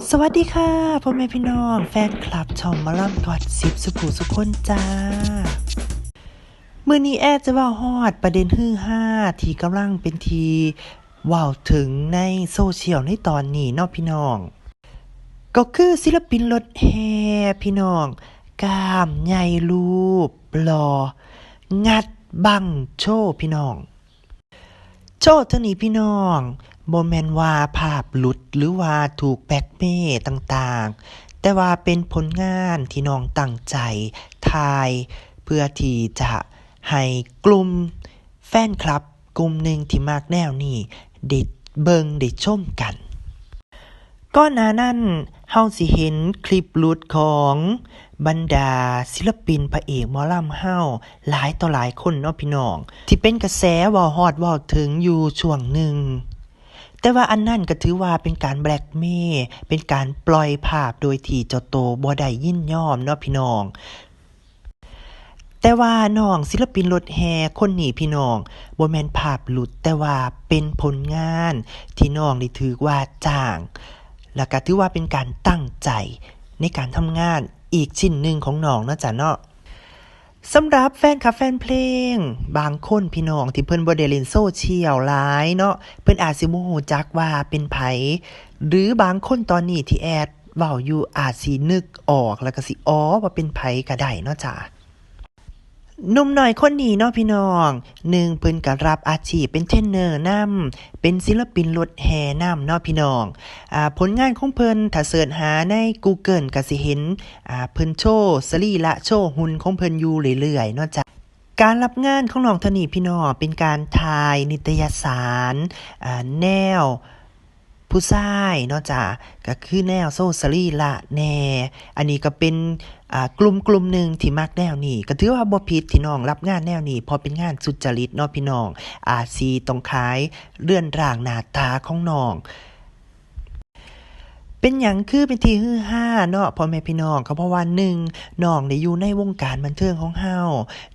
สวัสดีค่ะพ่อแม่พี่น้องแฟนคลับช่องหมอลำกอดสิบสุขุสุขคนจ้ามื้อนี้แอดจะเว้าฮอดประเด็นฮือฮาที่กำลังเป็นทีเว้าถึงในโซเชียลในตอนนี้เนาะพี่น้องก็คือศิลปินรถแห่พี่น้องกล้ามใหญ่รูปหล่องัดบั้งโชว์พี่น้องโชว์เท่านี้พี่น้องบ่แม่นว่าภาพหลุดหรือว่าถูกแบล็กเมย์ต่างๆแต่ว่าเป็นผลงานที่น้องตั้งใจถ่ายเพื่อที่จะให้กลุ่มแฟนคลับกลุ่มหนึ่งที่มักแนวนี้ได้เบิ่งได้ชมกันก่อนหน้านั้นเฮาสิเห็นคลิปหลุดของบรรดาศิลปินพระเอกหมอลำเฮาหลายต่อหลายคนเนาะพี่น้องที่เป็นกระแสเว้าฮอดเว้าถึงอยู่ช่วงหนึ่งแต่ว่าอันนั้นก็ถือว่าเป็นการแบล็กเมย์เป็นการปล่อยภาพโดยที่เจ้าตัวบ่ได้ยินยอมเนาะพี่น้องแต่ว่าน้องศิลปินรถแห่คนนี้พี่น้องบ่แม่นภาพหลุดแต่ว่าเป็นผลงานที่น้องได้ถือว่าจ้างแล้วก็ถือว่าเป็นการตั้งใจในการทำงานอีกชิ้นหนึ่งของน้องเนาะจ้ะเนาะสำหรับแฟนคลับแฟนเพลงบางคนพี่น้องที่เพิ่นบ่ได้เล่นโซเชียลหลายเนาะเพิ่นอาจสิบ่ฮู้จักว่าเป็นไผหรือบางคนตอนนี้ที่แอดเว้าอยู่อาจสินึกออกแล้วก็สิอ๋อว่าเป็นไผก็ได้เนาะจ้ะ หนุ่มน้อยคนนี้เนาะพี่น้องหนึ่งเพิ่นก็รับอาชีพเป็นเทรนเนอร์นำเป็นศิลปินรถแห่นำเนาะพี่น้องผลงานของเพิ่นถ้าเสิร์ชหาใน Google ก็สิเห็นเพิ่นโชว์สรีระโชว์หุ่นของเพิ่นอยู่เรื่อยๆเนาะจ้ะการรับงานของน้องเท่านี้พี่น้องเป็นการถ่ายนิตยสารแนวผู้ชายเนาะจ้ะก็คือแนวโซสรีละแน่อันนี้ก็เป็นกลุ่มหนึ่งที่มักแนวนี้ก็ถือว่าบ่ผิดที่น้องรับงานแนวนี้เพราะเป็นงานสุจริตเนาะพี่น้องสิต้องขายเรือนร่างหน้าตาของน้องเป็นหยังคือเป็นที่ฮือฮาเนาะพ่อแม่พี่น้องก็เพราะว่าหนึ่งน้องได้อยู่ในวงการบันเทิงของเฮา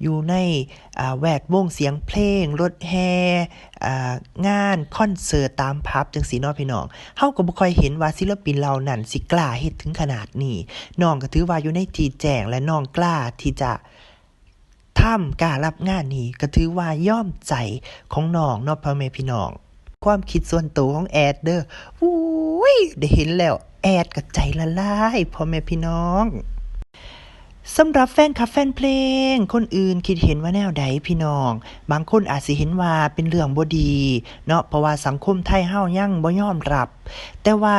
อยู่ในแวดวงเสียงเพลงรถแห่งานคอนเสิร์ตตามผับจังซี้เนาะพี่น้องเฮาก็บ่ค่อยเห็นว่าศิลปินเหล่านั้นสิกล้าเฮ็ดถึงขนาดนี้น้องก็ถือว่าอยู่ในที่แจ้งและน้องกล้าที่จะกล้ารับงานนี้ก็ถือว่ายอมใจของน้องเนาะพ่อแม่พี่น้อง ความคิดส่วนตัวของแอดเด้ออุ้ยได้เห็นแล้วแอดก็ใจละลายพ่อแม่พี่น้องสำหรับแฟนคลับแฟนเพลงคนอื่นคิดเห็นว่าแนวใดพี่น้องบางคนอาจสิเห็นว่าเป็นเรื่องบ่ดีเนาะเพราะว่าสังคมไทยเฮายังบ่ยอมรับแต่ว่า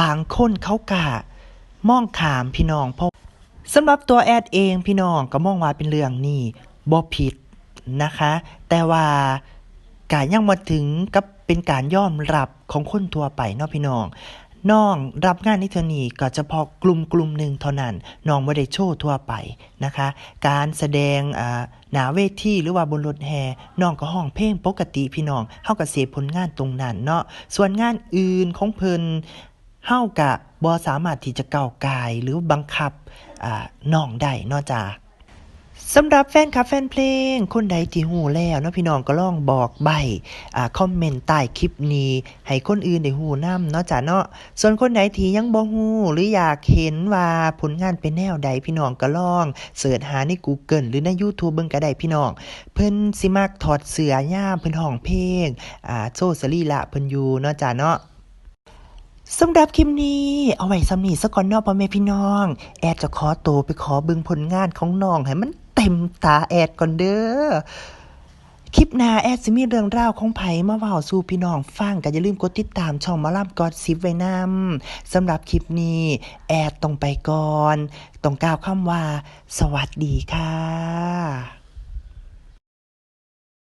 บางคนเขาก็มองข้ามพี่น้องเพราะสำหรับตัวแอดเองพี่น้องก็มองว่าเป็นเรื่องนี้บ่ผิดนะคะแต่ว่าก็ยังบ่ถึงกับเป็นการยอมรับของคนทั่วไปเนาะพี่น้องน้องรับงานในเทื่อนี้ก็เฉพาะกลุ่มหนึ่งเท่านั้นน้องบ่ได้โชว์ทั่วไปนะคะการแสดงหน้าเวทีหรือว่าบนรถแห่น้องก็ร้องเพลงปกติพี่น้องเฮาก็เสพผลงานตรงนั้นเนาะส่วนงานอื่นของเพิ่นเฮาก็บ่สามารถที่จะก้าวก่ายหรือบังคับน้องได้เนาะจ้ะ สำหรับแฟนคลับแฟนเพลงคนใดที่ฮู้แล้วเนาะพี่น้องก็ลองบอกใบ้คอมเมนต์ใต้คลิปนี้ให้คนอื่นได้ฮู้นำเนาะจ้ะเนาะส่วนคนใดที่ยังบ่ฮู้หรืออยากเห็นว่าผลงานเป็นแนวใดพี่น้องก็ลองเสิร์ชหาใน Google หรือใน YouTube เบิ่งก็ได้พี่น้องเพิ่นสิมักถอดเสื้อยามเพิ่นร้องเพลงโชว์สรีระเพิ่นอยู่เนาะจ้ะเนาะ สำหรับคลิปนี้เอาไว้ซ้ำนี้ซะก่อนเนาะพ่อแม่พี่น้องแอดจะขอตัวไปขอเบิ่งผลงานของน้องให้มันเต็มตาแอดก่อนเด้อคลิปหน้าแอดสิมีเรื่องราวของไผมาเว้าสู่พี่น้องฟังก็อย่าลืมกดติดตามช่องหมอลำกอดซิปไว้นำสำหรับคลิปนี้แอดต้องไปก่อนต้องกล่าวคำว่าสวัสดีค่ะ